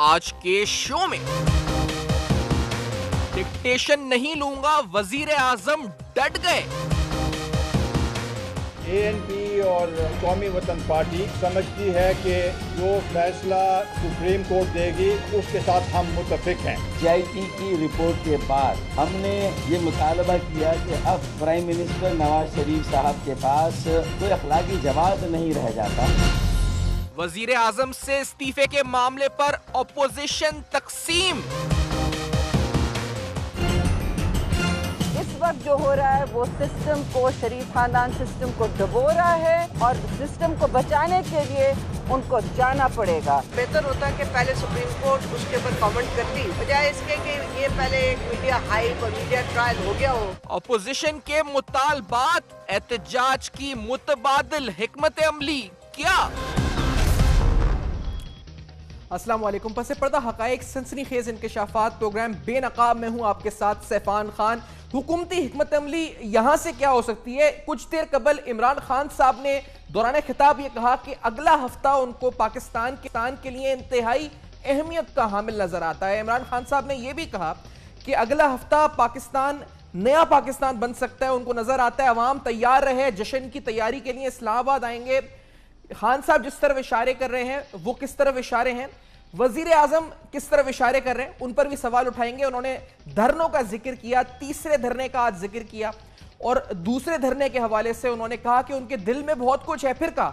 آج کے شو میں ڈکٹیشن نہیں لوں گا، وزیر اعظم ڈٹ گئے۔ ANP اور قومی وطن پارٹی سمجھتی ہے کہ جو فیصلہ سپریم کورٹ دے گی اس کے ساتھ ہم متفق ہیں۔ JIT کی رپورٹ کے بعد ہم نے یہ مطالبہ کیا کہ اب پرائم منسٹر نواز شریف صاحب کے پاس کوئی اخلاقی جواز نہیں رہ جاتا۔ وزیر اعظم سے استعفے کے معاملے پر اپوزیشن تقسیم۔ اس وقت جو ہو رہا ہے وہ سسٹم کو، شریف خاندان سسٹم کو ڈبو رہا ہے اور سسٹم کو بچانے کے لیے ان کو جانا پڑے گا۔ بہتر ہوتا کہ پہلے سپریم کورٹ اس کے اوپر کامنٹ کرتی، بجائے اس کے کہ یہ پہلے ایک میڈیا ہائپ اور میڈیا ٹرائل ہو گیا ہو۔ اپوزیشن کے مطالبات، احتجاج کی متبادل حکمت عملی کیا؟ السلام علیکم، پس پردہ حقائق سنسنی خیز انکشافات پروگرام بے نقاب میں ہوں آپ کے ساتھ سیفان خان۔ حکومتی حکمت عملی یہاں سے کیا ہو سکتی ہے؟ کچھ دیر قبل عمران خان صاحب نے دوران خطاب یہ کہا کہ اگلا ہفتہ ان کو پاکستان کے لیے انتہائی اہمیت کا حامل نظر آتا ہے۔ عمران خان صاحب نے یہ بھی کہا کہ اگلا ہفتہ پاکستان نیا پاکستان بن سکتا ہے، ان کو نظر آتا ہے عوام تیار رہے، جشن کی تیاری کے لیے اسلام آباد آئیں گے۔ خان صاحب جس طرف اشارے کر رہے ہیں وہ کس طرف اشارے ہیں، وزیر اعظم کس طرف اشارے کر رہے ہیں، ان پر بھی سوال اٹھائیں گے۔ انہوں نے دھرنوں کا ذکر کیا، تیسرے دھرنے کا آج ذکر کیا، اور دوسرے دھرنے کے حوالے سے انہوں نے کہا کہ ان کے دل میں بہت کچھ ہے۔ پھر کہا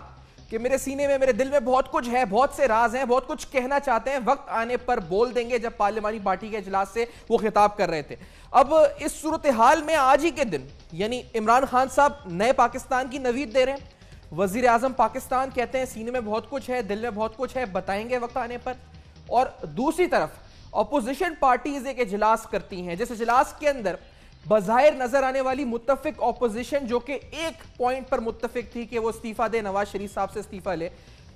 کہ میرے سینے میں، میرے دل میں بہت کچھ ہے، بہت سے راز ہیں، بہت کچھ کہنا چاہتے ہیں، وقت آنے پر بول دیں گے۔ جب پارلیمانی پارٹی کے اجلاس سے وہ خطاب کر رہے تھے۔ اب اس صورتحال میں آج ہی کے دن یعنی عمران خان صاحب نئے پاکستان کی نوید دے رہے ہیں، وزیر اعظم پاکستان کہتے ہیں سینے میں بہت کچھ ہے، دل میں بہت کچھ ہے، بتائیں گے وقت آنے پر۔ اور دوسری طرف اپوزیشن پارٹیز ایک اجلاس کرتی ہیں، جس اجلاس کے اندر بظاہر نظر آنے والی متفق اپوزیشن جو کہ ایک پوائنٹ پر متفق تھی کہ وہ استعفیٰ دے، نواز شریف صاحب سے استعفیٰ لے،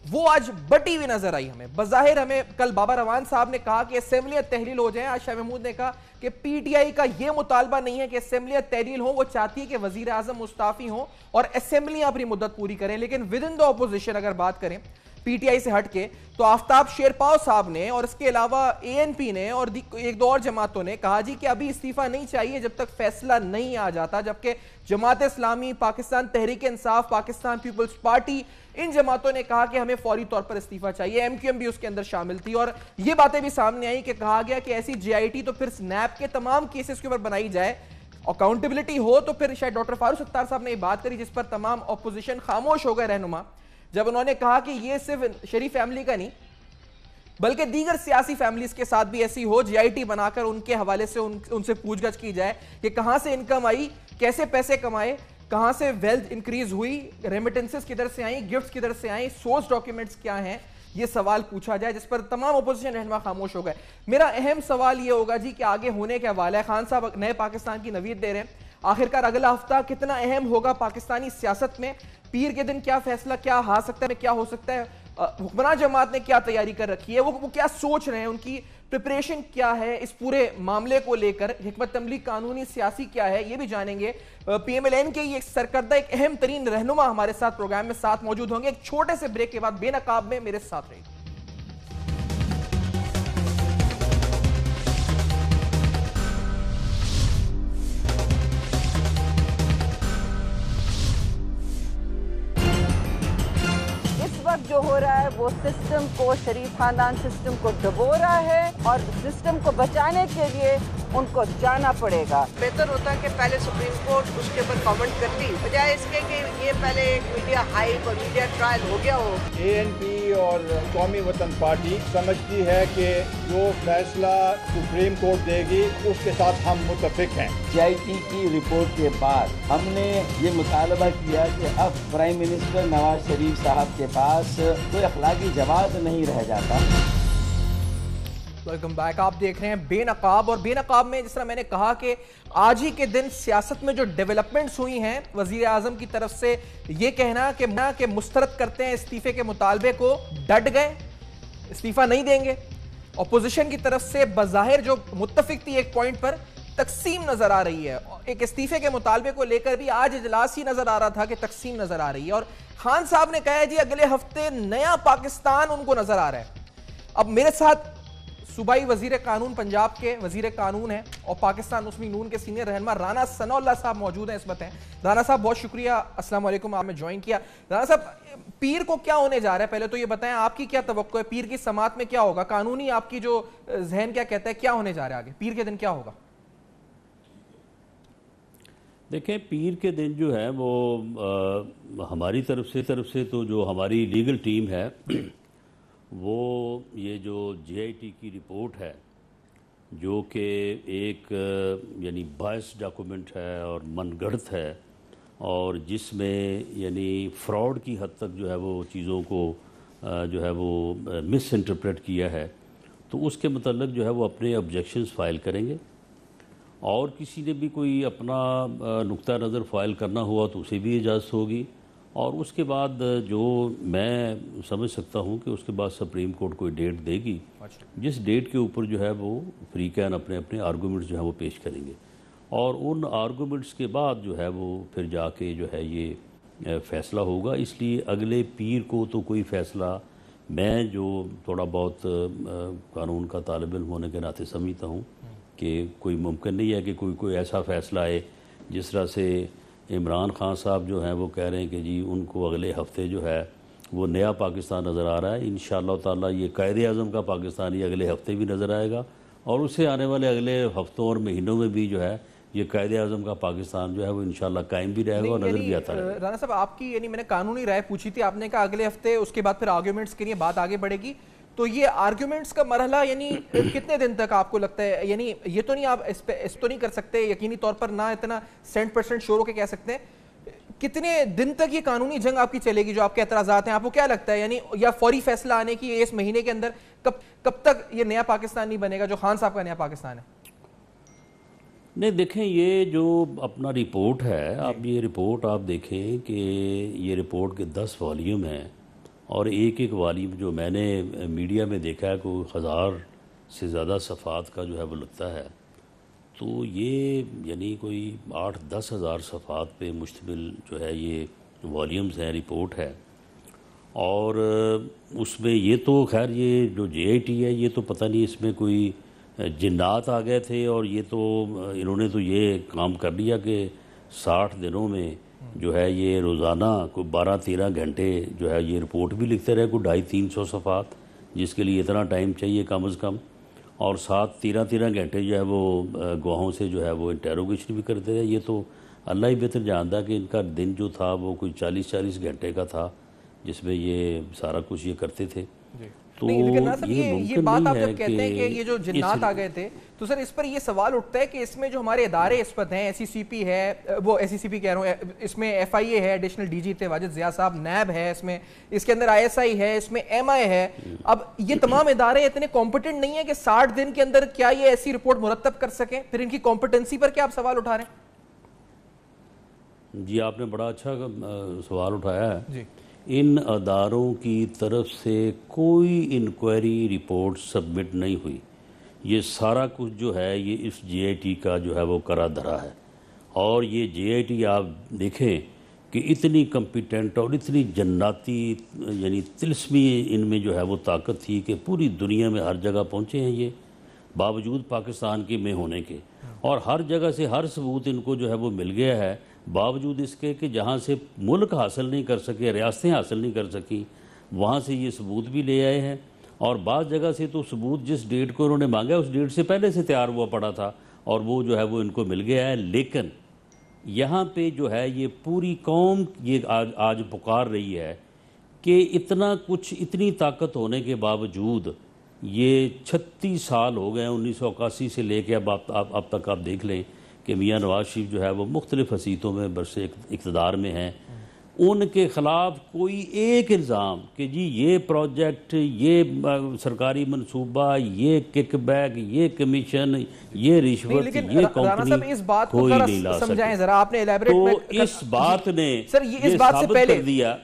وہ آج بٹی ہوئی نظر آئی ہمیں۔ بظاہر ہمیں کل بابا روان صاحب نے کہا کہ اسمبلیت تحلیل ہو جائیں، آج شاہ محمود نے کہا کہ PTI کا یہ مطالبہ نہیں ہے کہ اسمبلیت تحلیل ہو، وہ چاہتی ہے کہ وزیر اعظم مستعفی ہوں اور اسمبلیاں اپنی مدت پوری کریں۔ لیکن ودن دا اپوزیشن اگر بات کریں PTI سے ہٹ کے، تو آفتاب شیرپاؤ صاحب نے اور اس کے علاوہ ANP نے اور ایک دو اور جماعتوں نے کہا جی کہ ابھی استعفیٰ نہیں چاہیے جب تک فیصلہ نہیں آ جاتا، جبکہ جماعت اسلامی، پاکستان تحریک انصاف، پاکستان پیپلز پارٹی، ان جماعتوں نے کہا کہ ہمیں فوری طور پر استعفیٰ چاہیے۔ MQM بھی اس کے اندر شامل تھی، اور یہ باتیں بھی سامنے آئی کہ کہا گیا کہ ایسی JIT تو پھر سنیپ کے تمام کیسز کے اوپر بنائی جائے، اکاؤنٹیبلٹی ہو تو پھر شاید ڈاکٹر فاروق ستار صاحب نے یہ بات کری جس پر تمام اپوزیشن خاموش ہو گئے رہنما، جب انہوں نے کہا کہ یہ صرف شریف فیملی کا نہیں بلکہ دیگر سیاسی فیملیز کے ساتھ بھی ایسی ہو، JIT بنا کر ان کے حوالے سے ان سے پوچھ گچھ کی جائے کہ کہاں سے انکم آئی، کیسے پیسے کمائے، کہاں سے ویلتھ انکریز ہوئی، ریمیٹنسز کدھر سے آئیں، گفٹس کدھر سے آئیں، سورس ڈاکیومنٹس کیا ہیں، یہ سوال پوچھا جائے، جس پر تمام اپوزیشن رہنما خاموش ہو گئے۔ میرا اہم سوال یہ ہوگا جی کہ آگے ہونے کے حوالہ ہے، خان صاحب نئے پاکستان کی نوید دے رہے ہیں، آخرکار اگلا ہفتہ کتنا اہم ہوگا پاکستانی سیاست میں، پیر کے دن کیا فیصلہ کیا آ سکتا ہے، کیا ہو سکتا ہے، حکمران جماعت نے کیا تیاری کر رکھی ہے، وہ کیا سوچ رہے ہیں، ان کی پریپریشن کیا ہے اس پورے معاملے کو لے کر، حکمت عملی قانونی سیاسی کیا ہے، یہ بھی جانیں گے۔ PMLN کے یہ سرکردہ ایک اہم ترین رہنما ہمارے ساتھ پروگرام میں ساتھ موجود ہوں گے۔ ایک چھوٹے سے بریک کے بعد بے نقاب میں میرے ساتھ رہے گا۔ جو ہو رہا ہے وہ سسٹم کو، شریف خاندان سسٹم کو ڈبو رہا ہے اور سسٹم کو بچانے کے لیے ان کو جانا پڑے گا۔ بہتر ہوتا کہ پہلے سپریم کورٹ اس کے اوپر کامنٹ کرتی، بجائے اس کے کہ یہ پہلے ایک میڈیا ہائپ اور میڈیا ٹرائل ہو گیا ہو۔ ANP اور قومی وطن پارٹی سمجھتی ہے کہ جو فیصلہ سپریم کورٹ دے گی اس کے ساتھ ہم متفق ہیں۔ JIT کی رپورٹ کے بعد ہم نے یہ مطالبہ کیا کہ اب پرائم منسٹر نواز شریف صاحب کے پاس کوئی اخلاقی جواز نہیں رہ جاتا۔ ویلکم بیک، آپ دیکھ رہے ہیں بے نقاب، اور بے نقاب میں جس طرح میں نے کہا کہ آج ہی کے دن سیاست میں جو ڈیولپمنٹس ہوئی ہیں، وزیر اعظم کی طرف سے یہ کہنا کہ مسترد کرتے ہیں استعفے کے مطالبے کو، ڈٹ گئے، استعفیٰ نہیں دیں گے۔ اپوزیشن کی طرف سے بظاہر جو متفق تھی ایک پوائنٹ پر، تقسیم نظر آ رہی ہے، ایک استعفے کے مطالبے کو لے کر بھی آج اجلاس ہی نظر آ رہا تھا کہ تقسیم نظر آ رہی ہے، اور خان صاحب نے کہا ہے جی اگلے ہفتے نیا پاکستان ان کو نظر آ رہا ہے۔ اب میرے ساتھ صوبائی وزیر قانون پنجاب کے وزیر قانون ہیں اور پاکستان مسلم نون کے سینئر رہنما رانا ثناء اللہ صاحب موجود ہیں اس وقت ہیں. رانا صاحب بہت شکریہ, السلام علیکم, آپ نے جوائن کیا. رانا صاحب, پیر کو کیا ہونے جا رہا ہے, پہلے تو یہ بتائیں آپ کی کیا توقع ہے, پیر کی سماعت میں کیا ہوگا, قانونی آپ کی جو ذہن کیا کہتا ہے, کیا ہونے جا رہا ہے آگے, پیر کے دن کیا ہوگا؟ دیکھیں, پیر کے دن جو ہے وہ ہماری طرف سے تو جو ہماری لیگل ٹیم ہے وہ یہ جو جے آئی ٹی کی رپورٹ ہے جو کہ ایک یعنی باعث ڈاکومنٹ ہے اور من گڑت ہے اور جس میں یعنی فراڈ کی حد تک جو ہے وہ چیزوں کو جو ہے وہ مس انٹرپریٹ کیا ہے, تو اس کے متعلق جو ہے وہ اپنے آبجیکشنز فائل کریں گے. اور کسی نے بھی کوئی اپنا نقطہ نظر فائل کرنا ہوا تو اسے بھی اجازت ہوگی. اور اس کے بعد جو میں سمجھ سکتا ہوں کہ اس کے بعد سپریم کورٹ کوئی ڈیٹ دے گی, جس ڈیٹ کے اوپر جو ہے وہ فریقین اپنے اپنے آرگومنٹس جو ہیں وہ پیش کریں گے, اور ان آرگومنٹس کے بعد جو ہے وہ پھر جا کے جو ہے یہ فیصلہ ہوگا. اس لیے اگلے پیر کو تو کوئی فیصلہ, میں جو تھوڑا بہت قانون کا طالب علم ہونے کے ناطے سمجھتا ہوں کہ کوئی ممکن نہیں ہے کہ کوئی ایسا فیصلہ آئے جس طرح سے عمران خان صاحب جو ہیں وہ کہہ رہے ہیں کہ جی ان کو اگلے ہفتے جو ہے وہ نیا پاکستان نظر آ رہا ہے. انشاءاللہ تعالیٰ یہ قائد اعظم کا پاکستان یہ اگلے ہفتے بھی نظر آئے گا, اور اس سے آنے والے اگلے ہفتوں اور مہینوں میں بھی جو ہے یہ قائد اعظم کا پاکستان جو ہے وہ انشاءاللہ قائم بھی رہے گا اور نظر بھی آتا رہے گا. رانا صاحب, آپ کی یعنی میں نے قانونی رائے پوچھی تھی, آپ نے کہا اگلے ہفتے, اس کے بعد پھر آرگیومنٹس کے لیے بات آگے بڑھے گی, تو یہ آرگیومنٹس کا مرحلہ یعنی کتنے دن تک آپ کو لگتا ہے, یعنی یہ تو نہیں آپ اس تو نہیں کر سکتے یقینی طور پر, نہ اتنا 100% شور ہو کے کہہ سکتے ہیں, کتنے دن تک یہ قانونی جنگ آپ کی چلے گی جو آپ کے اعتراضات ہیں, آپ کو کیا لگتا ہے, یعنی یا فوری فیصلہ آنے کی اس مہینے کے اندر, کب تک یہ نیا پاکستان نہیں بنے گا جو خان صاحب کا نیا پاکستان ہے؟ نہیں دیکھیں, یہ جو اپنا رپورٹ ہے, آپ یہ رپورٹ آپ دیکھیں کہ یہ رپورٹ کے 10 والیوم ہیں, اور ایک والیوم جو میں نے میڈیا میں دیکھا ہے کوئی 1000 سے زیادہ صفحات کا جو ہے وہ لگتا ہے, تو یہ یعنی کوئی 8-10 ہزار صفحات پہ مشتمل جو ہے یہ والیومز ہیں, رپورٹ ہے. اور اس میں یہ تو خیر یہ جو جے آئی ٹی ہے یہ تو پتہ نہیں اس میں کوئی جنات آ گئے تھے, اور یہ تو انہوں نے تو یہ کام کر لیا کہ 60 دنوں میں جو ہے یہ روزانہ کوئی 12-13 گھنٹے جو ہے یہ رپورٹ بھی لکھتے رہے, کوئی 250-300 صفحات, جس کے لیے اتنا ٹائم چاہیے کم از کم, اور 13 گھنٹے جو ہے وہ گواہوں سے جو ہے وہ انٹیروگیشن بھی کرتے رہے. یہ تو اللہ ہی بہتر جانتا کہ ان کا دن جو تھا وہ کوئی 40 گھنٹے کا تھا جس میں یہ سارا کچھ یہ کرتے تھے. تو یہ بات آپ جب کہتے ہیں کہ یہ جو جنات آ گئے تھے, تو سر اس پر یہ سوال اٹھتا ہے کہ اس میں جو ہمارے ادارے اس پر ہیں, ایس سی سی پی ہے, وہ ایس سی سی پی کہہ رہا ہوں, اس میں ایف آئی اے ہے, ایڈیشنل ڈی جی تھے واجد ضیاء صاحب, نیب ہے اس میں, اس کے اندر آئی ایس آئی ہے, اس میں ایم آئی ہے. اب یہ تمام ادارے اتنے کمپیٹنٹ نہیں ہیں کہ 60 دن کے اندر کیا یہ ایسی رپورٹ مرتب کر سکیں, پھر ان کی کمپیٹنسی پر کیا آپ سوال اٹھا رہے ہیں؟ جی آپ نے بڑا اچھا سوال اٹھایا ہے. جی, ان اداروں کی طرف سے کوئی انکوائری رپورٹ سبمٹ نہیں ہوئی. یہ سارا کچھ جو ہے یہ اس جے آئی ٹی کا جو ہے وہ کرا دھرا ہے, اور یہ جے آئی ٹی آپ دیکھیں کہ اتنی کمپیٹنٹ اور اتنی جناتی یعنی طلسمی ان میں جو ہے وہ طاقت تھی کہ پوری دنیا میں ہر جگہ پہنچے ہیں یہ, باوجود پاکستان کے میں ہونے کے, اور ہر جگہ سے ہر ثبوت ان کو جو ہے وہ مل گیا ہے, باوجود اس کے کہ جہاں سے ملک حاصل نہیں کر سکے, ریاستیں حاصل نہیں کر سکیں, وہاں سے یہ ثبوت بھی لے آئے ہیں. اور بعض جگہ سے تو ثبوت جس ڈیٹ کو انہوں نے مانگا اس ڈیٹ سے پہلے سے تیار ہوا پڑا تھا, اور وہ جو ہے وہ ان کو مل گیا ہے. لیکن یہاں پہ جو ہے یہ پوری قوم یہ آج پکار رہی ہے کہ اتنا کچھ, اتنی طاقت ہونے کے باوجود یہ 36 سال ہو گئے, 1981 سے لے کے اب تک آپ دیکھ لیں کہ میاں نواز شریف جو ہے وہ مختلف حیثیتوں میں برسے اقتدار میں ہیں, ان کے خلاف کوئی ایک الزام کہ جی یہ پروجیکٹ, یہ سرکاری منصوبہ, یہ کک بیک, یہ کمیشن, یہ رشوت, یہ کمپنی کوئی نہیں لا سکتی. ذرا آپ نے الیبریٹ تو اس بات نے سر یہ ثابت کر دیا.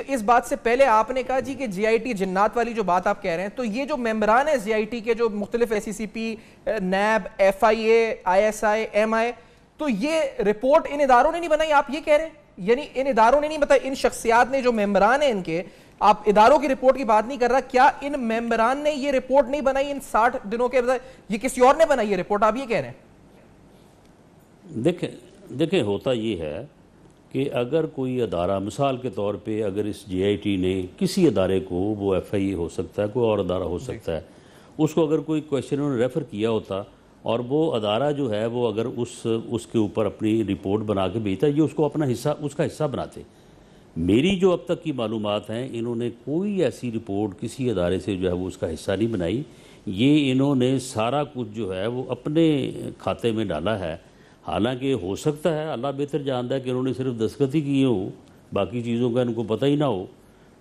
اس بات سے پہلے آپ نے کہا جی کہ جی آئی ٹی جنات والی جو بات آپ کہہ رہے ہیں, تو یہ جو ممبران ہیں جی آئی ٹی کے جو مختلف S C C P, NAB, F I A, I S I, M I, تو یہ رپورٹ ان اداروں نے نہیں بنائی, آپ یہ کہہ رہے ہیں؟ یعنی ان اداروں نے نہیں بتایا, ان شخصیات نے جو ممبران ہیں ان کے, آپ اداروں کی رپورٹ کی بات نہیں کر رہا, کیا ان ممبران نے یہ رپورٹ نہیں بنائی ان 60 دنوں کے بجائے, یہ کسی اور نے بنائی یہ رپورٹ, آپ یہ کہہ رہے ہیں؟ دیکھیں ہوتا یہ ہے کہ اگر کوئی ادارہ, مثال کے طور پہ اگر اس جے آئی ٹی نے کسی ادارے کو, وہ ایف آئی اے ہو سکتا ہے, کوئی اور ادارہ ہو سکتا ہے, اس کو اگر کوئی کویشچن انہوں نے ریفر کیا ہوتا اور وہ ادارہ جو ہے وہ اگر اس کے اوپر اپنی رپورٹ بنا کے بھیجتا, یہ اس کو اپنا حصہ, اس کا حصہ بناتے. میری جو اب تک کی معلومات ہیں, انہوں نے کوئی ایسی رپورٹ کسی ادارے سے جو ہے وہ اس کا حصہ نہیں بنائی. یہ انہوں نے سارا کچھ جو ہے وہ اپنے کھاتے میں ڈالا ہے. حالانکہ ہو سکتا ہے, اللہ بہتر جانتا ہے, کہ انہوں نے صرف دستخط ہی کیے ہوں, باقی چیزوں کا ان کو پتہ ہی نہ ہو,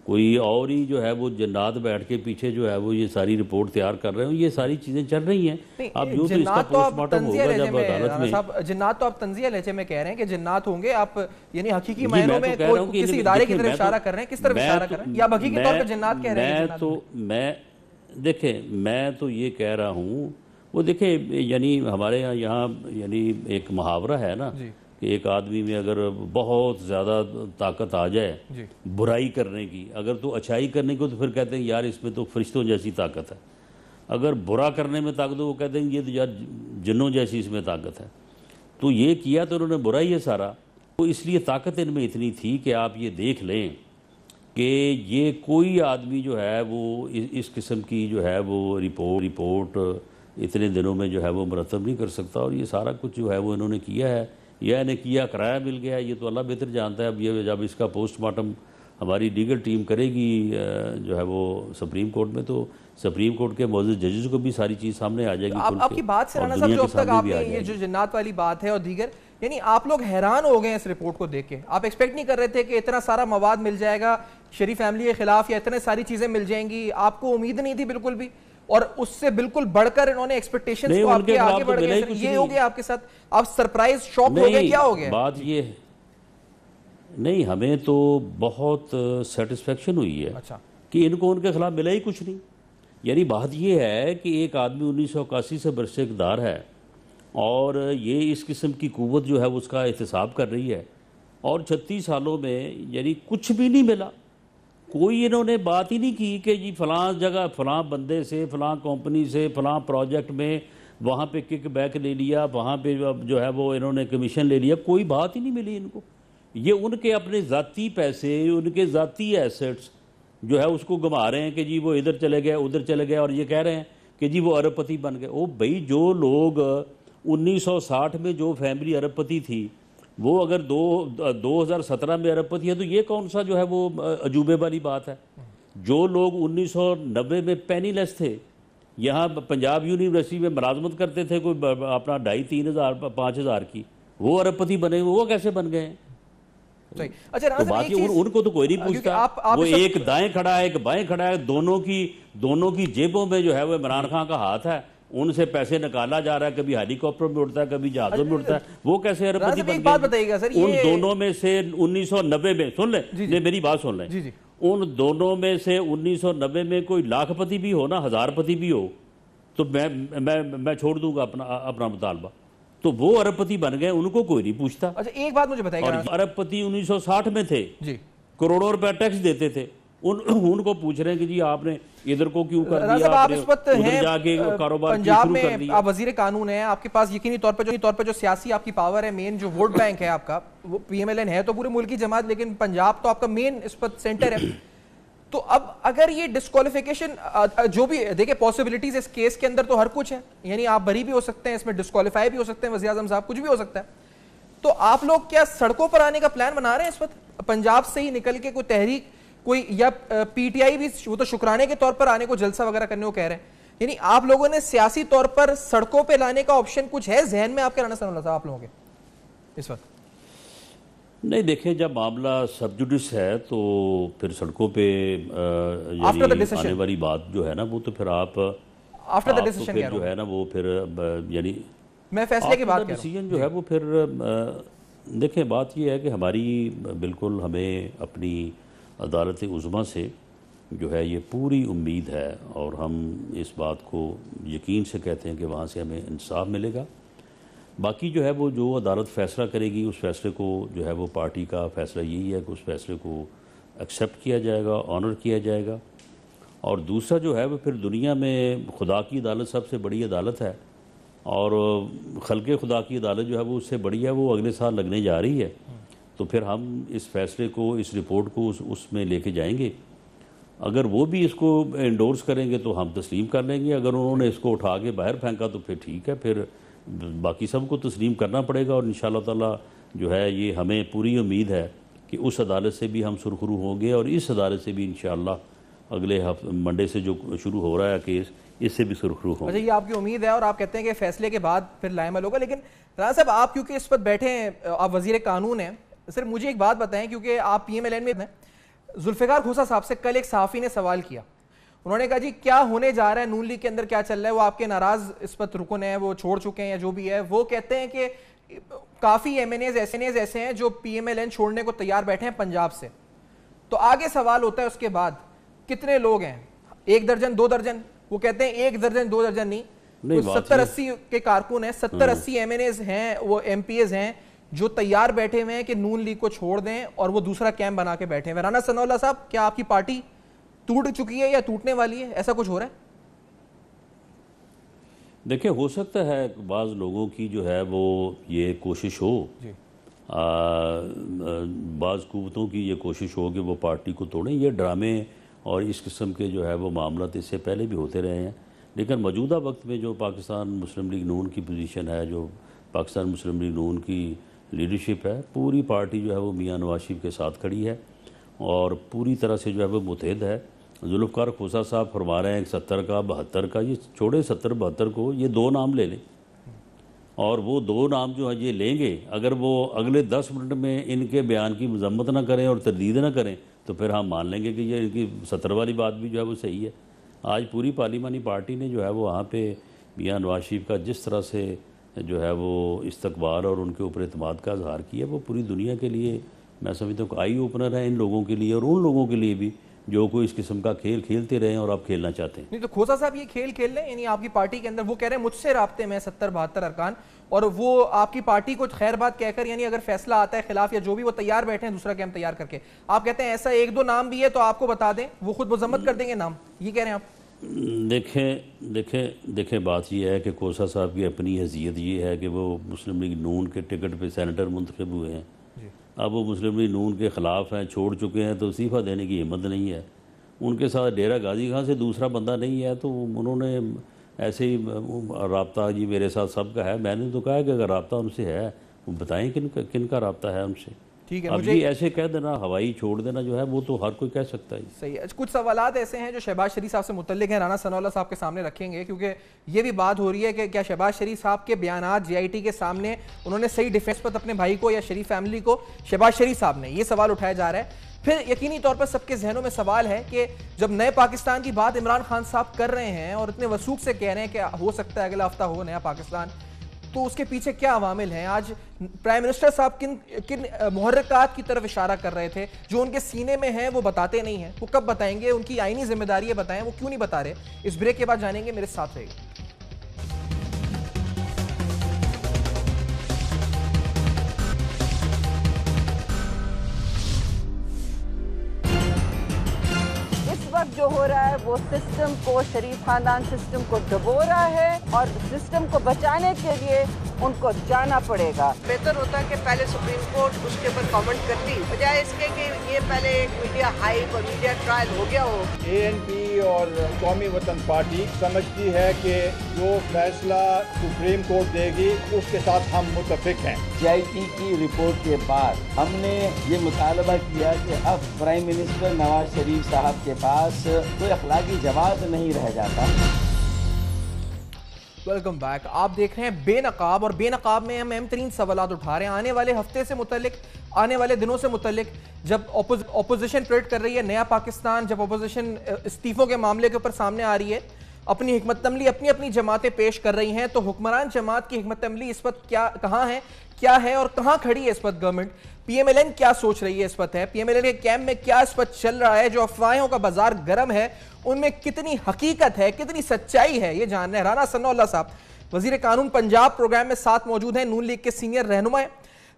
کوئی اور ہی جو ہے وہ جنات بیٹھ کے پیچھے جو ہے وہ یہ ساری رپورٹ تیار کر رہے ہوں. یہ ساری چیزیں چل رہی ہیں. اب جو تو اس کا پوسٹ مارٹم ہوگا جب عدالت میں. جنات تو آپ تنزیہ لہجے میں کہہ رہے ہیں کہ جنات ہوں گے, آپ یعنی حقیقی معنوں میں کسی ادارے کی طرف اشارہ کر رہے ہیں, کس طرف اشارہ کر رہے ہیں, یا آپ حقیقی طور پہ جنات کہہ رہے ہیں؟ دیکھیں میں تو یہ کہہ رہا ہوں, وہ دیکھیں یعنی ہمارے یہاں یعنی ایک محاورہ ہے نا, کہ ایک آدمی میں اگر بہت زیادہ طاقت آ جائے برائی کرنے کی, اگر تو اچھائی کرنے کو, تو پھر کہتے ہیں یار اس میں تو فرشتوں جیسی طاقت ہے. اگر برا کرنے میں طاقت ہو, وہ کہتے ہیں یہ تو یار جنوں جیسی اس میں طاقت ہے. تو یہ کیا تو انہوں نے برائی ہے سارا. تو اس لیے طاقت ان میں اتنی تھی کہ آپ یہ دیکھ لیں کہ یہ کوئی آدمی جو ہے وہ اس قسم کی جو ہے وہ رپورٹ اتنے دنوں میں جو ہے وہ مرتب نہیں کر سکتا. اور یہ سارا کچھ جو ہے وہ انہوں نے کیا ہے, یا انہیں کیا, کرایہ مل گیا, یہ تو اللہ بہتر جانتا ہے. اب یہ جب اس کا پوسٹ مارٹم ہماری لیگل ٹیم کرے گی جو ہے وہ سپریم کورٹ میں, تو سپریم کورٹ کے معزز ججز کو بھی ساری چیز سامنے آ جائے گی. آپ کی بات سے رانا صاحب, جو اب تک آپ نے یہ جو جنات والی بات ہے اور دیگر, یعنی آپ لوگ حیران ہو گئے اس رپورٹ کو دیکھ کے. آپ ایکسپیکٹ نہیں کر رہے تھے کہ اتنا سارا مواد مل جائے گا شریف فیملی کے خلاف, یا اتنے ساری چیزیں مل جائیں گی, آپ کو امید نہیں تھی بالکل بھی, اور اس سے بالکل بڑھ کر انہوں نے ایکسپیکٹیشنز کو آپ کے آگے بڑھ گئے. یہ ہو گیا آپ کے ساتھ, آپ سرپرائز شوق ہو گئے, کیا ہو گیا؟ بات یہ نہیں, ہمیں تو بہت سیٹسفیکشن ہوئی ہے کہ ان کو ان کے خلاف ملا ہی کچھ نہیں. یعنی بات یہ ہے کہ ایک آدمی 1981 سے برسر اقتدار ہے, اور یہ اس قسم کی قوت جو ہے اس کا احتساب کر رہی ہے, اور 36 سالوں میں یعنی کچھ بھی نہیں ملا. کوئی انہوں نے بات ہی نہیں کی کہ جی فلاں جگہ فلاں بندے سے, فلاں کمپنی سے, فلاں پروجیکٹ میں وہاں پہ کک بیک لے لیا, وہاں پہ جو ہے وہ انہوں نے کمیشن لے لیا. کوئی بات ہی نہیں ملی ان کو. یہ ان کے اپنے ذاتی پیسے, ان کے ذاتی ایسٹس جو ہے اس کو گما رہے ہیں کہ جی وہ ادھر چلے گئے, ادھر چلے گئے, اور یہ کہہ رہے ہیں کہ جی وہ ارب پتی بن گئے. او بھائی, جو لوگ 1960 میں جو فیملی ارب پتی تھی, وہ اگر 2017 میں ارب پتی ہے, تو یہ کون سا جو ہے وہ عجوبے والی بات ہے؟ جو لوگ 1990 میں پینی لیس تھے, یہاں پنجاب یونیورسٹی میں ملازمت کرتے تھے, کوئی اپنا 2,500 5,000 کی, وہ ارب پتی بنے, وہ کیسے بن گئے ہیں؟ تو بات یہ, ان کو تو کوئی نہیں پوچھتا. وہ ایک دائیں کھڑا ہے, ایک بائیں کھڑا ہے, دونوں کی جیبوں میں جو ہے وہ عمران خان کا ہاتھ ہے, ان سے پیسے نکالا جا رہا ہے, کبھی ہیلی کاپٹر میں اڑتا ہے, کبھی جہازوں میں اڑتا ہے. وہ کیسے ارب پتی بن گئے؟ ان دونوں میں سے 1990 میں, سن لیں میری بات سن لیں, ان دونوں میں سے 1990 میں کوئی لاکھ پتی بھی ہو نا, 1000 پتی بھی ہو, تو میں چھوڑ دوں گا اپنا مطالبہ. تو وہ ارب پتی بن گئے, ان کو کوئی نہیں پوچھتا. اچھا ایک بات مجھے بتائیے, اور ارب پتی 1960 میں تھے, کروڑوں روپے ٹیکس دیتے تھے, ان کو پوچھ رہے ہیں کہ جی آپ نے ادھر کو کیوں کر دیا, آپ اس وقت ہیں جا کے کاروبار پنجاب میں, آپ وزیر قانون ہیں, آپ کے پاس یقینی طور پہ جو سیاسی آپ کی پاور ہے, مین جو ووٹ بینک ہے آپ کا, وہ پی ایم ایل این ہے تو پورے ملک کی جماعت, لیکن پنجاب تو آپ کا مین اس وقت سینٹر ہے. تو اب اگر یہ ڈسکوالیفیکیشن, جو بھی دیکھیں پاسبلٹیز اس کیس کے اندر تو ہر کچھ ہے, یعنی آپ بری بھی ہو سکتے ہیں, اس میں ڈسکوالیفائی بھی ہو سکتے ہیں وزیر اعظم صاحب, کچھ بھی ہو سکتا ہے. تو آپ لوگ کیا سڑکوں پر آنے کا پلان بنا رہے ہیں اس وقت, پنجاب سے ہی نکل کے کوئی تحریک, کوئی, یا پی ٹی آئی بھی وہ تو شکرانے کے طور پر آنے کو, جلسہ وغیرہ کرنے کو کہہ رہے ہیں, یعنی آپ لوگوں نے سیاسی طور پر سڑکوں پہ لانے کا آپشن کچھ ہے ذہن میں آپ کے, رانا ثناء اللہ صاحب, آپ لوگوں کے اس وقت؟ نہیں دیکھیں, جب معاملہ سب جوڈس ہے تو پھر سڑکوں پہ آنے والی بات جو ہے نا, وہ تو پھر آپ آفٹر دا ڈیسیژن جو ہے نا, وہ پھر یعنی میں فیصلے کی بات کر رہا ہوں, ڈیسیژن جو ہے وہ پھر دیکھیں, بات یہ ہے کہ ہماری بالکل ہمیں اپنی عدالت عظمیٰ سے جو ہے یہ پوری امید ہے, اور ہم اس بات کو یقین سے کہتے ہیں کہ وہاں سے ہمیں انصاف ملے گا. باقی جو ہے وہ جو عدالت فیصلہ کرے گی, اس فیصلے کو جو ہے وہ پارٹی کا فیصلہ یہی ہے کہ اس فیصلے کو ایکسیپٹ کیا جائے گا، آنر کیا جائے گا. اور دوسرا جو ہے وہ پھر دنیا میں خدا کی عدالت سب سے بڑی عدالت ہے، اور خلق خدا کی عدالت جو ہے وہ اس سے بڑی ہے، وہ اگلے سال لگنے جا رہی ہے. تو پھر ہم اس فیصلے کو، اس رپورٹ کو اس میں لے کے جائیں گے. اگر وہ بھی اس کو انڈورس کریں گے تو ہم تسلیم کر لیں گے، اگر انہوں نے اس کو اٹھا کے باہر پھینکا تو پھر ٹھیک ہے، پھر باقی سب کو تسلیم کرنا پڑے گا. اور انشاءاللہ تعالی جو ہے یہ ہمیں پوری امید ہے کہ اس عدالت سے بھی ہم سرخرو ہوں گے، اور اس عدالت سے بھی انشاءاللہ اگلے منڈے سے جو شروع ہو رہا ہے کیس، اس سے بھی سرخرو ہوں. اچھا، یہ آپ کی امید ہے اور آپ کہتے ہیں کہ فیصلے کے بعد پھر لائے عمل ہوگا. لیکن رانا صاحب، آپ کیونکہ اس پر بیٹھے ہیں، آپ وزیر قانون ہیں، صرف مجھے ایک بات بتائیں، کیونکہ آپ پی ایم ایل این میں ہیں. ذوالفقار کھوسا صاحب سے کل ایک صحافی نے سوال کیا، انہوں نے کہا جی کیا ہونے جا رہا ہے، نون لیگ کے اندر کیا چل رہا ہے، وہ آپ کے ناراض اس پر رکن ہیں، وہ چھوڑ چکے ہیں یا جو بھی ہے. وہ کہتے ہیں کہ کافی ایم این ایز ایسے ہیں جو پی ایم ایل این چھوڑنے کو تیار بیٹھے ہیں پنجاب سے. تو آگے سوال ہوتا ہے اس کے بعد کتنے لوگ ہیں، 1 درجن 2 درجن؟ وہ کہتے ہیں 1 درجن 2 درجن نہیں، 70-80 کے کارکن ہیں، 70-80 ایم این ایز ہیں، وہ ایم پی ایز ہیں جو تیار بیٹھے ہوئے ہیں کہ نون لیگ کو چھوڑ دیں اور وہ دوسرا کیمپ بنا کے بیٹھے ہیں. رانا ثناء اللہ صاحب، کیا آپ کی پارٹی ٹوٹ چکی ہے یا ٹوٹنے والی ہے؟ ایسا کچھ ہو رہا ہے؟ دیکھیں، ہو سکتا ہے بعض لوگوں کی جو ہے وہ یہ کوشش ہو، بعض قوتوں کی یہ کوشش ہو کہ وہ پارٹی کو توڑیں. یہ ڈرامے اور اس قسم کے جو ہے وہ معاملات اس سے پہلے بھی ہوتے رہے ہیں. لیکن موجودہ وقت میں جو پاکستان مسلم لیگ نون کی پوزیشن ہے، جو پاکستان مسلم لیگ نون کی لیڈرشپ ہے، پوری پارٹی جو ہے وہ میاں نواز شریف کے ساتھ کھڑی ہے اور پوری طرح سے جو ہے وہ متحد ہے. ذوالفقار کھوسا صاحب فرما رہے ہیں 70 کا 72 کا، یہ چھوڑے 70-72 کو، یہ 2 نام لے لیں، اور وہ 2 نام جو ہے یہ لیں گے. اگر وہ اگلے 10 منٹ میں ان کے بیان کی مذمت نہ کریں اور تردید نہ کریں تو پھر ہم مان لیں گے کہ یہ ان کی 70 والی بات بھی جو ہے وہ صحیح ہے. آج پوری پارلیمانی پارٹی نے جو ہے وہ وہاں پہ میاں نواز شریف کا جس طرح سے جو ہے وہ استقبال اور ان کے اوپر اعتماد کا اظہار کیا، وہ پوری دنیا کے لیے میں سمجھتا ہوں کہ آئی اوپنر ہے ان لوگوں کے لیے اور ان لوگوں کے لیے بھی جو کوئی اس قسم کا کھیل کھیلتے رہے اور آپ کھیلنا چاہتے ہیں. نہیں تو کھوسا صاحب یہ کھیل کھیل لیں، یعنی آپ کی پارٹی کے اندر وہ کہہ رہے ہیں مجھ سے رابطے میں 70-72 ارکان، اور وہ آپ کی پارٹی کو خیر بات کہہ کر، یعنی اگر فیصلہ آتا ہے خلاف یا جو بھی، وہ تیار بیٹھے ہیں دوسرا کیمپ تیار کر کے. آپ کہتے ہیں ایسا 1-2 نام بھی ہے تو آپ کو بتا دیں، وہ خود مذمت کر دیں گے نام، یہ کہہ رہے ہیں آپ؟ دیکھیں بات یہ ہے کہ کھوسا صاحب کی اپنی حیثیت یہ ہے کہ وہ مسلم لیگ نون کے ٹکٹ پہ سینیٹر منتخب ہوئے ہیں. اب وہ مسلم لیگ نون کے خلاف ہیں، چھوڑ چکے ہیں، تو استعفیٰ دینے کی ہمت نہیں ہے. ان کے ساتھ ڈیرہ غازی خان سے دوسرا بندہ نہیں ہے، تو انہوں نے ایسے ہی رابطہ جی میرے ساتھ سب کا ہے. میں نے تو کہا کہ اگر رابطہ ان سے ہے وہ بتائیں کن کا رابطہ ہے ان سے. ٹھیک ہے، اب یہ ایسے کہہ دینا، ہوائی چھوڑ دینا جو ہے وہ تو ہر کوئی کہہ سکتا ہے. صحیح ہے. کچھ سوالات ایسے ہیں جو شہباز شریف صاحب سے متعلق ہیں، رانا ثناء اللہ صاحب کے سامنے رکھیں گے، کیونکہ یہ بھی بات ہو رہی ہے کہ کیا شہباز شریف صاحب کے بیانات جے آئی ٹی کے سامنے انہوں نے صحیح ڈیفینس پر اپنے بھائی کو یا شریف فیملی کو؟ شہباز شریف صاحب نے یہ سوال اٹھایا جا رہا ہے. پھر یقینی طور پر سب کے ذہنوں میں سوال ہے کہ جب نئے پاکستان کی بات عمران خان صاحب کر رہے ہیں اور اتنے وثوق سے کہہ رہے ہیں کہ ہو سکتا ہے اگلا ہفتہ ہو نیا پاکستان، تو اس کے پیچھے کیا عوامل ہیں؟ آج پرائم منسٹر صاحب کن محرکات کی طرف اشارہ کر رہے تھے جو ان کے سینے میں ہیں وہ بتاتے نہیں ہیں؟ وہ کب بتائیں گے؟ ان کی آئینی ذمہ داری ہے، بتائیں وہ کیوں نہیں بتا رہے؟ اس بریک کے بعد جانیں گے، میرے ساتھ رہے گا. جو ہو رہا ہے وہ سسٹم کو، شریف خاندان سسٹم کو ڈبو رہا ہے اور سسٹم کو بچانے کے لیے ان کو جانا پڑے گا. بہتر ہوتا کہ پہلے سپریم کورٹ اس کے اوپر کامنٹ کرتی، بجائے اس کے کہ یہ پہلے ایک میڈیا ہائپ اور میڈیا ٹرائل ہو گیا ہو. ANP اور قومی وطن پارٹی سمجھتی ہے کہ جو فیصلہ سپریم کورٹ دے گی اس کے ساتھ ہم متفق ہیں. JIT کی رپورٹ کے بعد ہم نے یہ مطالبہ کیا کہ اب پرائم منسٹر نواز شریف صاحب کے پاس کوئی اخلاقی جواز نہیں رہ جاتا. Welcome back. آپ دیکھ رہے ہیں بے نقاب، اور بے نقاب میں ہم اہم ترین سوالات اٹھا رہے ہیں آنے والے ہفتے سے متعلق، آنے والے دنوں سے متعلق. جب اپوزیشن پریڈ کر رہی ہے نیا پاکستان، جب اپوزیشن استعفوں کے معاملے کے اوپر سامنے آ رہی ہے، اپنی حکمت عملی اپنی جماعتیں پیش کر رہی ہیں، تو حکمران جماعت کی حکمت عملی اس وقت کہاں ہے، کیا ہے اور کہاں کھڑی ہے اس وقت government? P M L N کیا سوچ رہی ہے اس وقت؟ پی ایم ایل این کے کیمپ میں کیا اس وقت چل رہا ہے؟ جو افواہوں کا بازار گرم ہے ان میں کتنی حقیقت ہے، کتنی سچائی ہے، یہ جان رہے ہیں. رانا ثناء اللہ صاحب وزیر قانون پنجاب پروگرام میں ساتھ موجود ہیں، نون لیگ کے سینئر رہنما ہیں.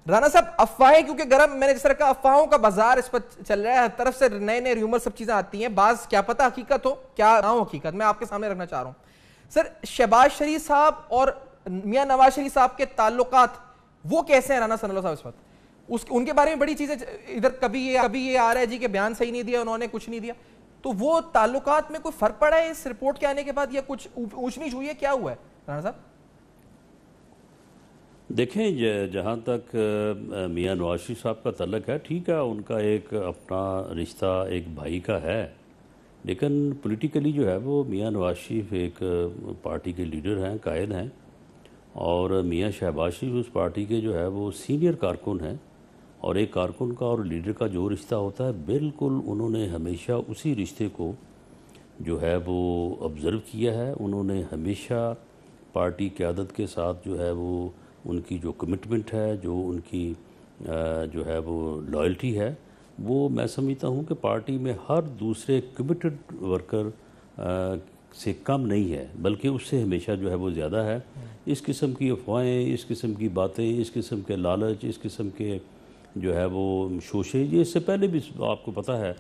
رانا صاحب افواہیں کیونکہ گرم، میں نے جس طرح کہا افواہوں کا بازار اس پر چل رہا ہے، ہر طرف سے نئے نئے ریومر سب چیزیں آتی ہیں، بعض کیا پتہ حقیقت ہو کیا نہ ہو حقیقت، میں آپ کے سامنے رکھنا چاہ رہا ہوں سر شہباز شریف صاحب اور میاں نواز شریف صاحب کے تعلقات وہ کیسے ہیں رانا ثناء اللہ صاحب اس وقت؟ ان کے بارے میں بڑی چیزیں ادھر کبھی یہ آ رہا ہے جی کہ بیان صحیح نہیں دیا انہوں نے، کچھ نہیں دیا، تو وہ تعلقات میں کوئی فرق پڑا ہے اس رپورٹ کے آنے کے بعد یا کچھ اونچ نیچ ہوئی ہے، کیا ہوا ہے رانا صاحب؟ دیکھیں جہاں تک میاں نواز شریف صاحب کا تعلق ہے، ٹھیک ہے ان کا ایک اپنا رشتہ ایک بھائی کا ہے، لیکن پولیٹیکلی جو ہے وہ میاں نواز شریف ایک پارٹی کے لیڈر ہیں، قائد ہیں، اور میاں شہباز شریف اس پارٹی کے جو ہے وہ سینئر کارکن ہیں، اور ایک کارکن کا اور لیڈر کا جو رشتہ ہوتا ہے بالکل انہوں نے ہمیشہ اسی رشتے کو جو ہے وہ آبزرو کیا ہے، انہوں نے ہمیشہ پارٹی قیادت کے ساتھ جو ہے وہ ان کی جو کمٹمنٹ ہے، جو ان کی جو ہے وہ لائلٹی ہے، وہ میں سمجھتا ہوں کہ پارٹی میں ہر دوسرے کمیٹڈ ورکر سے کم نہیں ہے، بلکہ اس سے ہمیشہ جو ہے وہ زیادہ ہے۔ اس قسم کی افواہیں، اس قسم کی باتیں، اس قسم کے لالچ، اس قسم کے جو ہے وہ شوشے، یہ اس سے پہلے بھی آپ کو پتہ ہے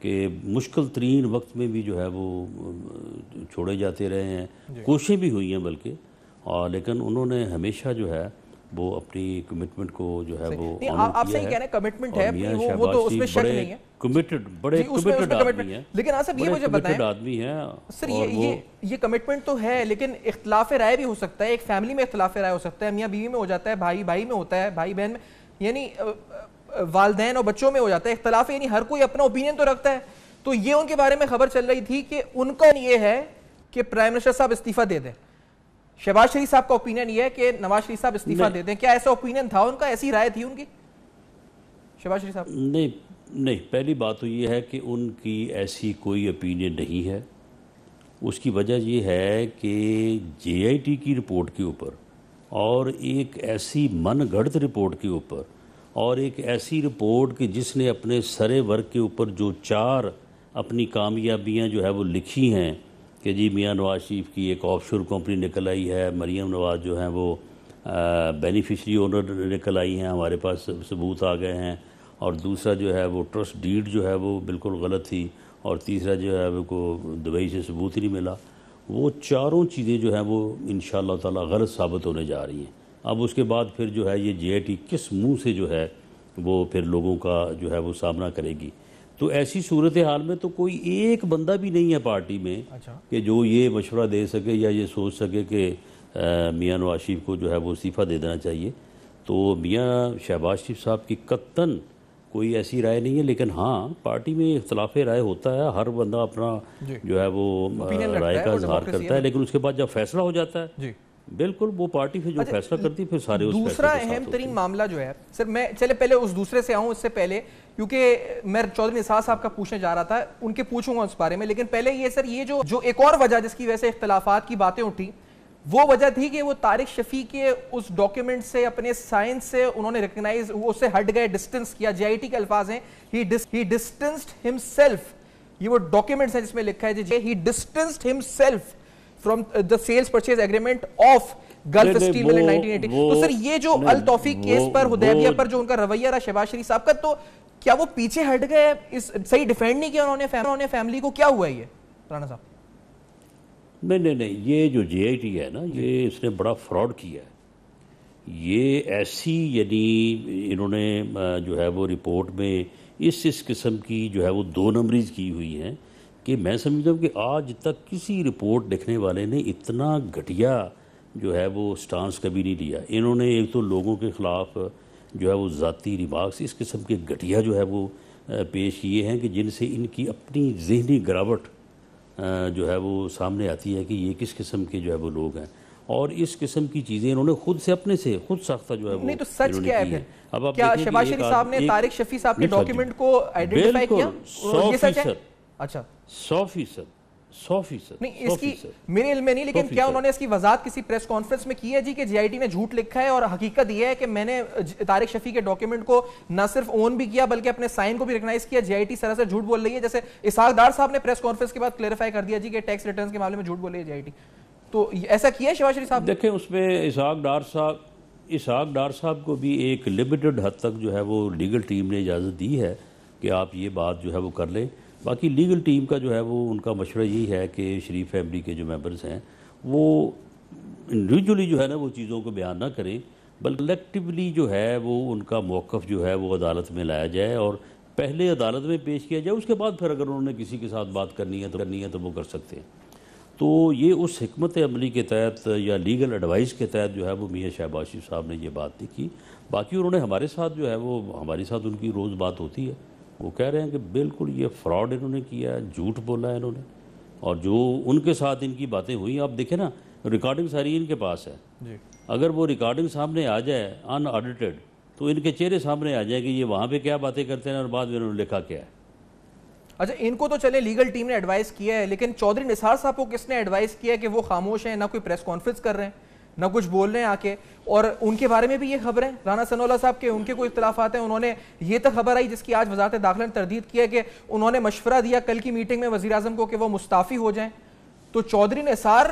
کہ مشکل ترین وقت میں بھی جو ہے وہ چھوڑے جاتے رہے ہیں، کوششیں بھی ہوئی ہیں بلکہ، لیکن انہوں نے ہمیشہ جو ہے وہ اپنی کمٹمنٹ کو جو ہے وہ آپ صحیح کہہ رہے ہیں، کمٹمنٹ ہے وہ تو اس میں شک نہیں ہے، کمٹڈ بڑے کمٹڈ آدمی ہیں، لیکن آپ صاحب یہ مجھے بتائیں آدمی ہیں سر، یہ کمٹمنٹ تو ہے لیکن اختلاف رائے بھی ہو سکتا ہے، ایک فیملی میں اختلاف رائے ہو سکتا ہے، میاں بیوی میں ہو جاتا ہے، بھائی بھائی میں ہوتا ہے، بھائی بہن میں، یعنی والدین اور بچوں میں ہو جاتا ہے اختلاف، یعنی ہر کوئی اپنا اوپینین تو رکھتا ہے۔ تو یہ ان کے بارے میں خبر چل رہی تھی کہ ان کا یہ ہے کہ پرائم منسٹر صاحب استعفیٰ دے دیں، شہباز شریف صاحب کا اوپینین یہ ہے کہ نواز شریف صاحب استعفیٰ دے دیں، کیا ایسا اوپینین تھا ان کا، ایسی رائے تھی ان کی شہباز شریف صاحب؟ نہیں، پہلی بات تو یہ ہے کہ ان کی ایسی کوئی اوپینین نہیں ہے، اس کی وجہ یہ ہے کہ جے آئی ٹی کی رپورٹ کے اوپر اور ایک ایسی من گھڑت رپورٹ کے اوپر اور ایک ایسی رپورٹ کہ جس نے اپنے سرے ورک کے اوپر جو 4 اپنی کامیابیاں جو ہے وہ لکھی ہیں کہ جی میاں نواز شریف کی ایک آف شور کمپنی نکل آئی ہے، مریم نواز جو ہیں وہ بینیفیشری اونر نکل آئی ہیں، ہمارے پاس ثبوت آ گئے ہیں، اور دوسرا جو ہے وہ ٹرسٹ ڈیڈ جو ہے وہ بالکل غلط تھی، اور تیسرا جو ہے وہ کو دبئی سے ثبوت ہی نہیں ملا، وہ چاروں چیزیں جو ہیں وہ انشاءاللہ تعالی غلط ثابت ہونے جا رہی ہیں۔ اب اس کے بعد پھر جو ہے یہ جے آئی ٹی کس منہ سے جو ہے وہ پھر لوگوں کا جو ہے وہ سامنا کرے گی، تو ایسی صورتحال میں تو کوئی ایک بندہ بھی نہیں ہے پارٹی میں کہ جو یہ مشورہ دے سکے یا یہ سوچ سکے کہ میاں نواز شریف کو جو ہے وہ استعفیٰ دے دینا چاہیے۔ تو میاں شہباز شریف صاحب کی قطعاً کوئی ایسی رائے نہیں ہے، لیکن ہاں پارٹی میں اختلاف رائے ہوتا ہے، ہر بندہ اپنا جو ہے وہ رائے کا اظہار کرتا ہے، لیکن اس کے بعد جب فیصلہ ہو جاتا ہے بالکل وہ پارٹی پھر جو فیصلہ کرتی ہے پھر سارے اس فیصلے کے ساتھ ہوتے ہیں۔ دوسرا اہم ترین معاملہ جو ہے سر، میں چلے پہلے اس دوسرے سے آؤں، اس سے پہلے کیونکہ میں چودھری نثار صاحب کا پوچھنے جا رہا تھا، ان کے پوچھوں گا اس بارے میں، لیکن پہلے یہ سر یہ جو ایک اور وجہ جس کی وجہ سے اختلافات کی باتیں اٹھی وہ وجہ تھی کہ وہ طارق شفیع کے اس ڈاکیومنٹ سے اپنے سائنس سے انہوں نے ریکگنائز، اس سے ہٹ گئے، ڈسٹنس کیا، جے آئی ٹی کے الفاظ ہیں ہی ڈسٹنسڈ ہمسیلف، یہ وہ ڈاکیومنٹس ہیں جس میں لکھا ہے جی he distanced himself from the sales purchase agreement of Gulf Steel Mill in 1980۔ تو سر یہ جو التوفیق کیس پر حدیبیہ پر جو ان کا رویہ رہا شہباز شریف صاحب کا، تو کیا وہ پیچھے ہٹ گئے، صحیح ڈیفینڈ نہیں کیا انہوں نے فیملی کو، کیا ہوا یہ رانا صاحب؟ نہیں، یہ جو جے آئی ٹی ہے نا، یہ اس نے بڑا فراڈ کیا ہے، یہ ایسی یعنی انہوں نے جو ہے وہ رپورٹ میں اس قسم کی جو ہے وہ 2 نمبریز کی ہوئی ہیں کہ میں سمجھتا ہوں کہ آج تک کسی رپورٹ لکھنے والے نے اتنا گھٹیا جو ہے وہ سٹانس کبھی نہیں لیا۔ انہوں نے ایک تو لوگوں کے خلاف جو ہے وہ ذاتی ریمارکس اس قسم کے گھٹیا جو ہے وہ پیش کیے ہیں کہ جن سے ان کی اپنی ذہنی گراوٹ جو ہے وہ سامنے آتی ہے کہ یہ کس قسم کے جو ہے وہ لوگ ہیں، اور اس قسم کی چیزیں انہوں نے خود سے اپنے سے خود ساختہ جو ہے وہ نہیں تو سچ کیا ہے پھر؟ کیا شہباز شریف صاحب نے طارق شفیع صاحب کے ڈاکیومنٹ کو آئیڈینٹیفائی کیا؟ 100%۔ اچھا 100% نہیں، اس کی میرے علم میں نہیں، لیکن کیا انہوں نے اس کی وضاحت کسی پریس کانفرنس میں کی ہے جی کہ جے آئی ٹی نے جھوٹ لکھا ہے اور حقیقت یہ ہے کہ میں نے طارق شفیع کے ڈاکیومنٹ کو نہ صرف اون بھی کیا بلکہ اپنے سائن کو بھی ریکگنائز کیا، جے آئی ٹی سراسر جھوٹ بول رہی ہے، جیسے اسحاق ڈار صاحب نے پریس کانفرنس کے بعد کلیریفائی کر دیا جی کہ ٹیکس ریٹرنز کے معاملے میں جھوٹ بول رہی ہے جے آئی ٹی، تو ایسا کیا ہے شہباز شریف صاحب؟ دیکھیں اس میں اسحاق ڈار اسحاق ڈار صاحب کو بھی ایک لمیٹڈ حد تک جو ہے وہ لیگل ٹیم نے اجازت دی ہے کہ آپ یہ بات جو ہے وہ کر لیں. باقی لیگل ٹیم کا جو ہے وہ ان کا مشورہ یہی ہے کہ شریف فیملی کے جو ممبرز ہیں وہ انڈیویجولی جو ہے نا وہ چیزوں کو بیان نہ کریں، بلکہ کلیکٹیولی جو ہے وہ ان کا موقف جو ہے وہ عدالت میں لایا جائے اور پہلے عدالت میں پیش کیا جائے. اس کے بعد پھر اگر انہوں نے کسی کے ساتھ بات کرنی ہے تو وہ کر سکتے ہیں. تو یہ اس حکمت عملی کے تحت یا لیگل ایڈوائس کے تحت جو ہے وہ میاں شہباز شریف صاحب نے یہ بات نہیں کی. باقی انہوں نے ہمارے ساتھ جو ہے وہ ہمارے ساتھ ان کی روز بات ہوتی ہے. وہ کہہ رہے ہیں کہ بالکل یہ فراڈ انہوں نے کیا ہے، جھوٹ بولا ہے انہوں نے، اور جو ان کے ساتھ ان کی باتیں ہوئی آپ دیکھیں نا، ریکارڈنگ ساری ان کے پاس ہے. اگر وہ ریکارڈنگ سامنے آ جائے ان آڈیٹڈ تو ان کے چہرے سامنے آ جائے کہ یہ وہاں پہ کیا باتیں کرتے ہیں اور بعد میں انہوں نے لکھا کیا ہے. اچھا، ان کو تو چلے لیگل ٹیم نے ایڈوائز کیا ہے، لیکن چودھری نثار صاحب کو کس نے ایڈوائز کیا ہے کہ وہ خاموش ہیں، نہ کوئی پریس کانفرنس کر رہے ہیں، نہ کچھ بول رہے ہیں آ کے؟ اور ان کے بارے میں بھی یہ خبریں رانا ثناء اللہ صاحب کے ان کے کوئی اختلافات ہیں. انہوں نے یہ تک خبر آئی جس کی آج وزارت داخلہ نے تردید کی ہے کہ انہوں نے مشورہ دیا کل کی میٹنگ میں وزیر اعظم کو کہ وہ مستعفی ہو جائیں. تو چودھری نثار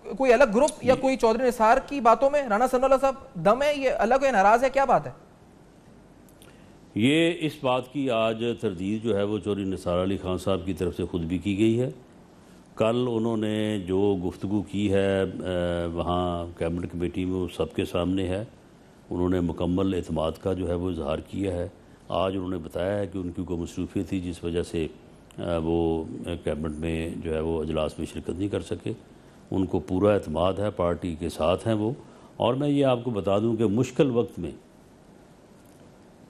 کوئی الگ گروپ یا کوئی چودھری نثار کی باتوں میں رانا ثناء اللہ صاحب دم ہے، یہ الگ ہے، ناراض ہے، کیا بات ہے؟ یہ اس بات کی آج تردید جو ہے وہ چودھری نثار علی خان صاحب کی طرف سے خود بھی کی گئی ہے. کل انہوں نے جو گفتگو کی ہے وہاں کیبنٹ کمیٹی میں وہ سب کے سامنے ہے. انہوں نے مکمل اعتماد کا جو ہے وہ اظہار کیا ہے. آج انہوں نے بتایا ہے کہ ان کی کوئی مصروفیت تھی جس وجہ سے وہ کیبنٹ میں جو ہے وہ اجلاس میں شرکت نہیں کر سکے. ان کو پورا اعتماد ہے، پارٹی کے ساتھ ہیں وہ. اور میں یہ آپ کو بتا دوں کہ مشکل وقت میں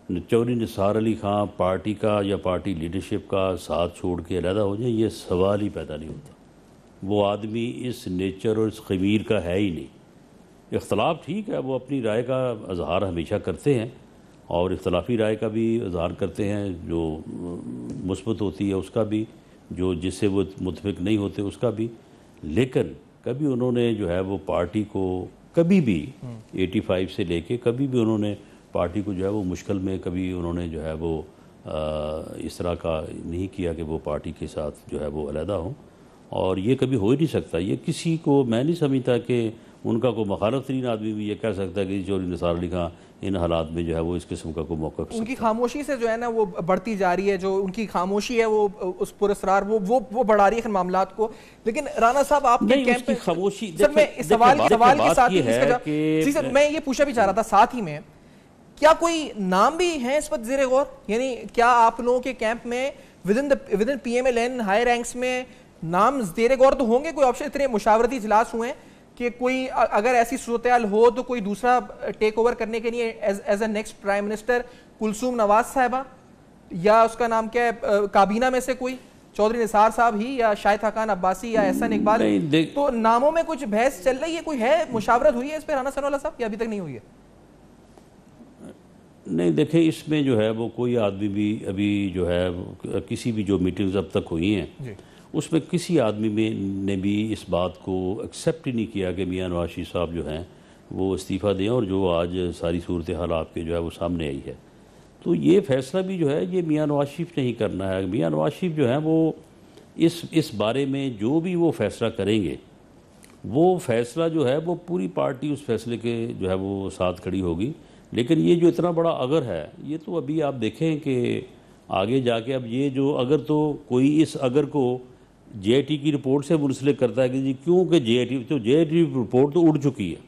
چودھری نثار علی خان پارٹی کا یا پارٹی لیڈرشپ کا ساتھ چھوڑ کے علیحدہ ہو جائیں، یہ سوال ہی پیدا نہیں ہوتا. وہ آدمی اس نیچر اور اس خمیر کا ہے ہی نہیں. اختلاف ٹھیک ہے، وہ اپنی رائے کا اظہار ہمیشہ کرتے ہیں اور اختلافی رائے کا بھی اظہار کرتے ہیں، جو مثبت ہوتی ہے اس کا بھی، جو جس سے وہ متفق نہیں ہوتے اس کا بھی. لیکن کبھی انہوں نے جو ہے وہ پارٹی کو کبھی بھی 85 سے لے کے کبھی بھی انہوں نے پارٹی کو جو ہے وہ مشکل میں کبھی انہوں نے جو ہے وہ اس طرح کا نہیں کیا کہ وہ پارٹی کے ساتھ جو ہے وہ علیحدہ ہوں. اور یہ کبھی ہو ہی نہیں سکتا. یہ کسی کو میں نہیں سمجھتا کہ ان کا کوئی مخالف ترین آدمی بھی یہ کہہ سکتا ہے کہ چودھری نثار علی خان ان حالات میں جو ہے وہ اس قسم کا کوئی موقع ان کی خاموشی سے جو ہے نا وہ بڑھتی جا رہی ہے. جو ان کی خاموشی ہے وہ اس پر اصرار وہ بڑھا رہی ہے معاملات کو. لیکن رانا صاحب آپ کے کیمپ میں خاموشی، سر میں اس سوال کے ساتھ ہی سر میں یہ پوچھا بھی چاہ رہا تھا ساتھ ہی میں، کیا کوئی نام بھی ہیں اس وقت زیر غور؟ یعنی کیا آپ لوگوں کے کیمپ میں within P M L N high ranks میں نام زیر غور تو ہوں گے؟ کوئی آپشن؟ اتنے مشاورتی اجلاس ہوئے ہیں کہ کوئی اگر ایسی صورتحال ہو تو کوئی دوسرا ٹیک اوور کرنے کے لیے as a next prime minister Kulsoom Nawaz صاحبہ یا اس کا نام کیا ہے کابینہ میں سے کوئی چودھری نثار صاحب ہی یا شاہد حقان عباسی یا احسن اقبال؟ تو ناموں میں کچھ بحث چل رہی ہے، کوئی ہے مشاورت ہوئی ہے اس پہ رانا ثناء اللہ صاحب یا ابھی تک نہیں ہوئی ہے؟ نہیں دیکھیں، اس میں جو ہے وہ کوئی آدمی بھی ابھی جو ہے کسی بھی جو میٹنگز اب تک ہوئی ہیں اس میں کسی آدمی نے بھی اس بات کو ایکسیپٹ ہی نہیں کیا کہ میاں نواز شریف صاحب جو ہیں وہ استعفیٰ دیں اور جو آج ساری صورتحال آپ کے جو ہے وہ سامنے آئی ہے. تو یہ فیصلہ بھی جو ہے یہ میاں نواز شریف نے ہی کرنا ہے. میاں نواز شریف جو ہیں وہ اس بارے میں جو بھی وہ فیصلہ کریں گے وہ فیصلہ جو ہے وہ پوری پارٹی اس فیصلے کے جو ہے وہ ساتھ کھڑی ہوگی. لیکن یہ جو اتنا بڑا اگر ہے یہ تو ابھی آپ دیکھیں کہ آگے جا کے اب یہ جو اگر تو کوئی اس اگر کو جے آئی ٹی کی رپورٹ سے منسلک کرتا ہے کہ جی کیونکہ جے آئی ٹی رپورٹ تو اڑ چکی ہے،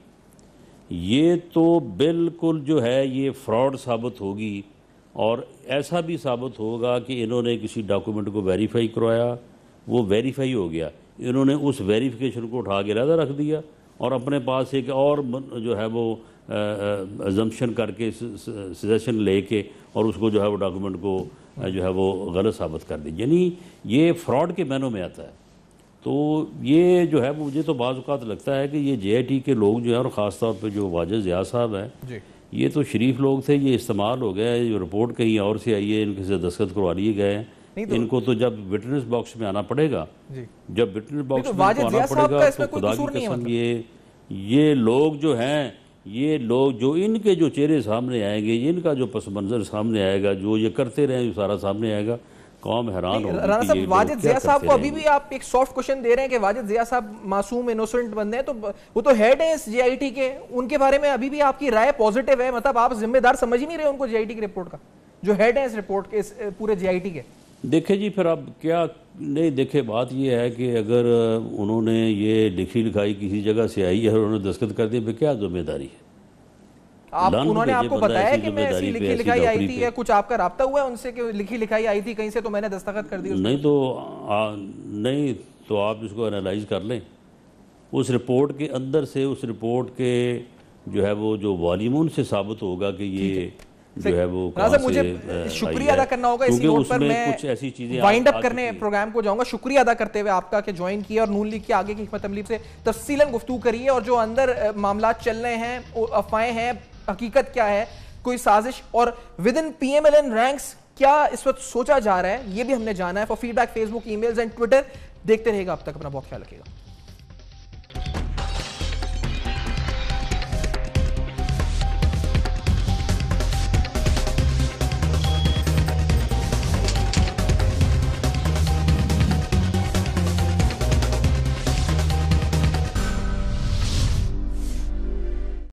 یہ تو بالکل جو ہے یہ فراڈ ثابت ہوگی. اور ایسا بھی ثابت ہوگا کہ انہوں نے کسی ڈاکومنٹ کو ویریفائی کروایا، وہ ویریفائی ہو گیا، انہوں نے اس ویریفیکیشن کو اٹھا کے علیحدہ رکھ دیا اور اپنے پاس ایک اور جو ہے وہ ازمپشن کر کے سجیشن لے کے اور اس کو جو ہے وہ ڈاکومنٹ کو جو ہے وہ غلط ثابت کر دی. یعنی یہ فراڈ کے معنوں میں آتا ہے. تو یہ جو ہے مجھے تو بعض اوقات لگتا ہے کہ یہ جے آئی ٹی کے لوگ جو ہیں اور خاص طور پہ جو واجد ضیاء صاحب ہیں یہ تو شریف لوگ تھے، یہ استعمال ہو گیا ہے. یہ رپورٹ کہیں اور سے آئی ہے، ان کے سے دستخط کروا لیے گئے ہیں. ان کو تو جب وٹنس باکس میں آنا پڑے گا، جب وٹنس باکس میں آنا پڑے گا تو خدا کی قسم یہ لوگ جو ہیں یہ لوگ جو ان کے جو چہرے سامنے آئیں گے، ان کا جو پس منظر سامنے آئے گا، جو یہ کرتے رہے جو سارا سامنے آئے گا. قوم حیران ہوگی. رانا صاحب واجد ضیاء صاحب کو ابھی بھی آپ ایک سافٹ کوشچن دے رہے ہیں کہ واجد ضیاء صاحب معصوم انوسنٹ بندے ہیں, تو وہ تو ہیڈ ہیں اس جے آئی ٹی کے, ان کے بارے میں ابھی بھی آپ کی رائے پازیٹیو ہے, مطلب آپ ذمہ دار سمجھ ہی نہیں رہے ان کو جے آئی ٹی کی رپورٹ کا, جو ہیڈ ہیں اس رپورٹ کے, اس پورے جے آئی ٹی کے؟ دیکھیں جی پھر اب کیا نہیں, دیکھیں بات یہ ہے کہ اگر انہوں نے یہ لکھی لکھائی کسی جگہ سے آئی ہے اور انہوں نے دستخط کر دی, پھر کیا ذمہ داری ہے؟ انہوں نے آپ کو بتایا کہ میں ایسی لکھی لکھائی آئی تھی, یا کچھ آپ کا رابطہ ہوا ہے ان سے کہ لکھی لکھائی آئی تھی کہیں سے تو میں نے دستخط کر دی؟ نہیں تو آپ اس کو انالائز کر لیں, اس رپورٹ کے اندر سے, اس رپورٹ کے جو ہے وہ جو والیوم سے ثابت ہوگا کہ یہ جو ہے وہ کہاں سے مجھے شکریہ ادا کرنا ہوگا اسی نوٹ پر, میں کچھ ایسی چیزیں وائنڈ اپ کرنے پروگرام کو جاؤں گا. شکریہ ادا کرتے ہوئے آپ کا کہ جوائن کیا اور نون لیگ کے آگے کی حکمت عملی سے تفصیلاً گفتگو کری ہے, اور جو اندر معاملات چل رہے ہیں, افواہیں ہیں, حقیقت کیا ہے, کوئی سازش, اور with in P M L N ranks کیا اس وقت سوچا جا رہا ہے, یہ بھی ہم نے جانا ہے. For feedback Facebook, emails and Twitter. دیکھتے رہے گا, اب تک اپنا بہت خیال رکھیے گا.